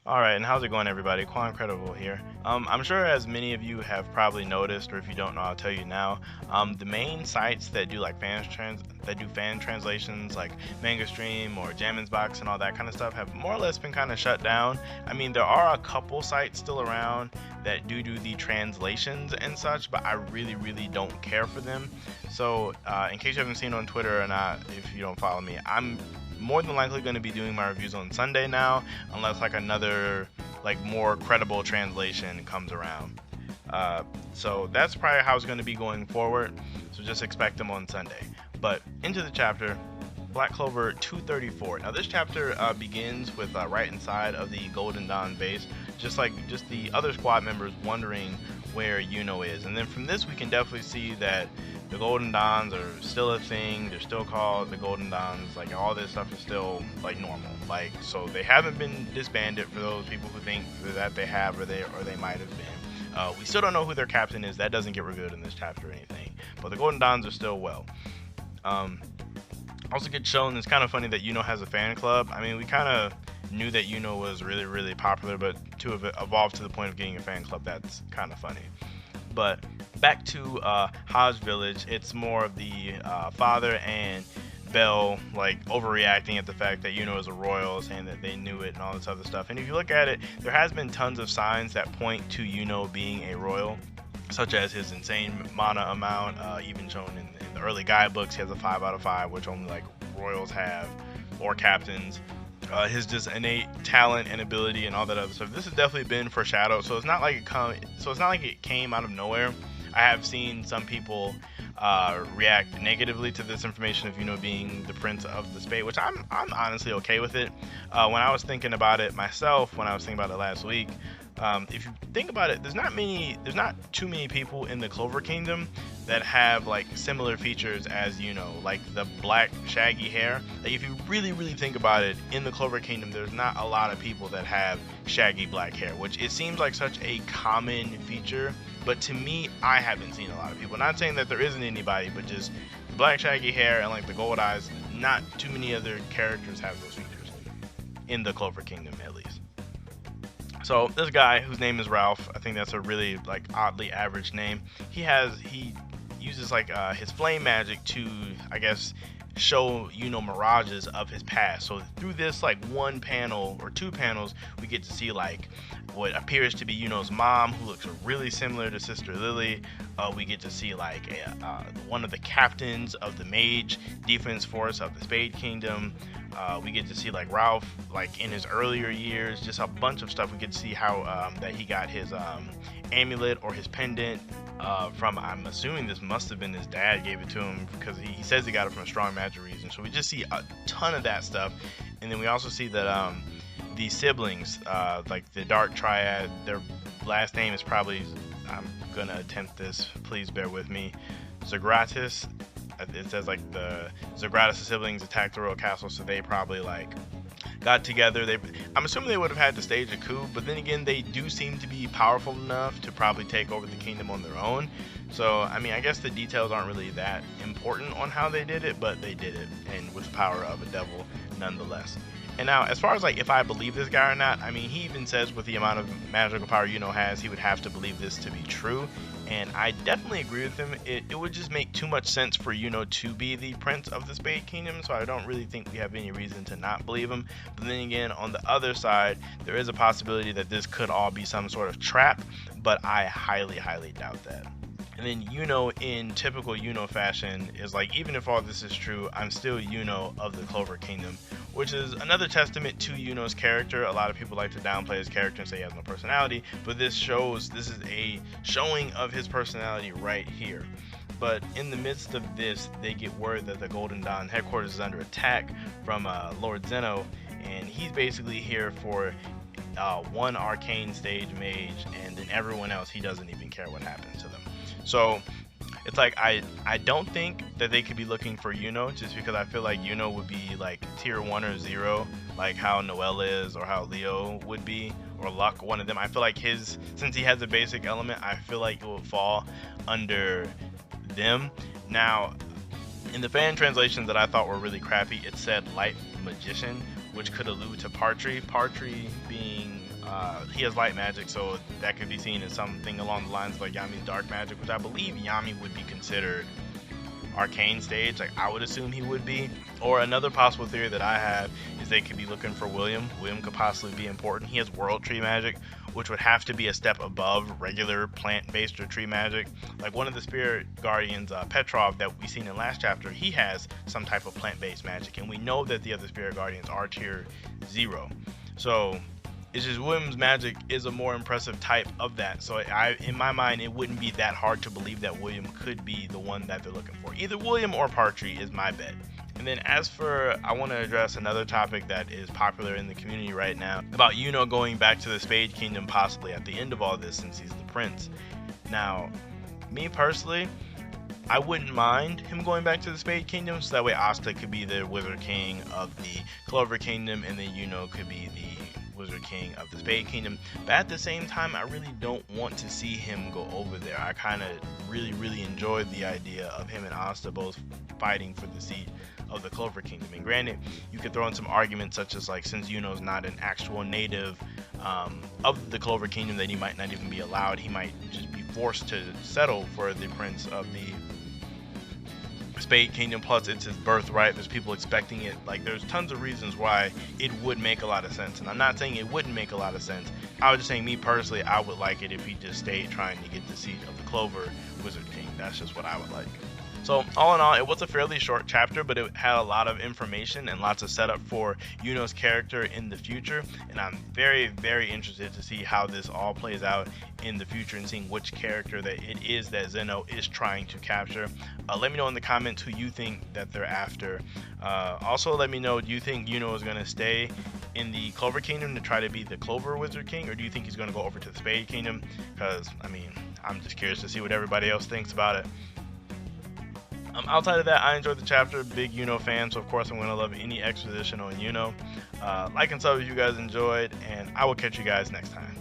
Alright, and how's it going everybody? Quancredible here. I'm sure as many of you have probably noticed, or if you don't know, I'll tell you now. The main sites that do like fan translations like Manga Stream or Jammin's Box and all that kind of stuff have more or less been kind of shut down. I mean, there are a couple sites still around that do the translations and such, but I really don't care for them. So, in case you haven't seen on Twitter or not, if you don't follow me, I'm more than likely going to be doing my reviews on Sunday now, unless like another like more credible translation comes around. So that's probably how it's going to be going forward. So just expect them on Sunday. But into the chapter, Black Clover 234. Now this chapter begins with right inside of the Golden Dawn base, just the other squad members wondering where Yuno is, and then from this we can definitely see that the Golden Dawns are still a thing. They're still called the Golden Dawns. Like all this stuff is still like normal. Like so they haven't been disbanded for those people who think that they have or they might have been. We still don't know who their captain is. That doesn't get revealed in this chapter or anything. But the Golden Dawns are still well. Also gets shown. It's kind of funny that Yuno has a fan club. I mean, we kind of knew that Yuno was really popular, but to have evolved to the point of getting a fan club, that's kind of funny. But back to Hajj Village, it's more of the father and Belle like overreacting at the fact that Yuno is a royal, saying that they knew it and all this other stuff. And if you look at it, there has been tons of signs that point to Yuno being a royal, such as his insane mana amount, even shown in the early guidebooks. He has a 5 out of 5, which only like royals have, or captains. His just innate talent and ability and all that other stuff. This has definitely been foreshadowed, so it's not like it came out of nowhere. I have seen some people react negatively to this information of Yuno being the Prince of the Spade, which I'm honestly okay with it. When I was thinking about it myself, when I was thinking about it last week, if you think about it, there's not too many people in the Clover Kingdom that have like similar features as Yuno, like the black shaggy hair. Like if you really think about it, in the Clover Kingdom, there's not a lot of people that have shaggy black hair, which it seems like such a common feature. But to me, I haven't seen a lot of people. Not saying that there isn't anybody, but just the black shaggy hair and like the gold eyes. Not too many other characters have those features in the Clover Kingdom, at least. So this guy whose name is Ralph, I think that's a really like oddly average name. He uses like his flame magic to, I guess, show Yuno mirages of his past. So through this like one panel or two panels, we get to see like what appears to be Yuno's mom, who looks really similar to Sister Lily. We get to see like one of the captains of the mage defense force of the Spade Kingdom. We get to see like Ralph like in his earlier years, just a bunch of stuff. We get to see how that he got his amulet or his pendant from, I'm assuming this must have been his dad gave it to him, because he says he got it from a strong magic reason. So we just see a ton of that stuff. And then we also see that the siblings, like the Dark Triad, their last name is probably, I'm gonna attempt this, please bear with me, Gracchus. It says like the Gracchus siblings attacked the royal castle, so they probably like got together. I'm assuming they would have had to stage a coup, but then again, they do seem to be powerful enough to probably take over the kingdom on their own. So I mean, I guess the details aren't really that important on how they did it, but they did it, and with the power of a devil nonetheless. And now, as far as like if I believe this guy or not, I mean, he even says with the amount of magical power Yuno has, he would have to believe this to be true. And I definitely agree with him. It would just make too much sense for Yuno to be the Prince of the Spade Kingdom, so I don't really think we have any reason to not believe him. But then again, on the other side, there is a possibility that this could all be some sort of trap, but I highly doubt that. And then Yuno, in typical Yuno fashion, is like, even if all this is true, I'm still Yuno of the Clover Kingdom, which is another testament to Yuno's character. A lot of people like to downplay his character and say he has no personality, but this is a showing of his personality right here. But in the midst of this, they get word that the Golden Dawn headquarters is under attack from Lord Zeno, and he's basically here for one arcane stage mage, and then everyone else, he doesn't even care what happens to them. So it's like I don't think that they could be looking for Yuno, just because I feel like Yuno would be like tier 1 or 0, like how Noelle is, or how Leo would be, or Luck, one of them. I feel like since he has a basic element, I feel like it will fall under them. Now, in the fan translations that I thought were really crappy, it said Light Magician, which could allude to Partry being he has light magic, so that could be seen as something along the lines of like Yami's dark magic, which I believe Yami would be considered arcane stage, like I would assume he would be. Or another possible theory that I have is they could be looking for William. William could possibly be important. He has world tree magic, which would have to be a step above regular plant-based or tree magic. Like one of the spirit guardians, Petrov, that we seen in last chapter, he has some type of plant-based magic, and we know that the other spirit guardians are tier 0. So it's just William's magic is a more impressive type of that. So in my mind, it wouldn't be that hard to believe that William could be the one that they're looking for. Either William or Partry is my bet. And then as for, I want to address another topic that is popular in the community right now about Yuno going back to the Spade Kingdom possibly at the end of all this, since he's the prince. Now, me personally, I wouldn't mind him going back to the Spade Kingdom, so that way Asta could be the Wizard King of the Clover Kingdom, and then Yuno could be the Wizard King of the Spade Kingdom. But at the same time, I really don't want to see him go over there. I kind of really enjoyed the idea of him and Asta both fighting for the seat of the Clover Kingdom. And granted, you could throw in some arguments such as like, since Yuno's not an actual native of the Clover Kingdom, that he might not even be allowed. He might just be forced to settle for the prince of the Spade Kingdom, plus it's his birthright. There's people expecting it. Like, there's tons of reasons why it would make a lot of sense, and I'm not saying it wouldn't make a lot of sense. I was just saying, me personally, I would like it if he just stayed trying to get the seat of the Clover Wizard King. That's just what I would like. So all in all, it was a fairly short chapter, but it had a lot of information and lots of setup for Yuno's character in the future, and I'm very interested to see how this all plays out in the future and seeing which character that it is that Zeno is trying to capture. Let me know in the comments who you think that they're after. Also, let me know, do you think Yuno is going to stay in the Clover Kingdom to try to be the Clover Wizard King, or do you think he's going to go over to the Spade Kingdom? Because, I mean, I'm just curious to see what everybody else thinks about it. Outside of that, I enjoyed the chapter. Big Yuno fan, so of course I'm going to love any exposition on Yuno. Like and sub if you guys enjoyed, and I will catch you guys next time.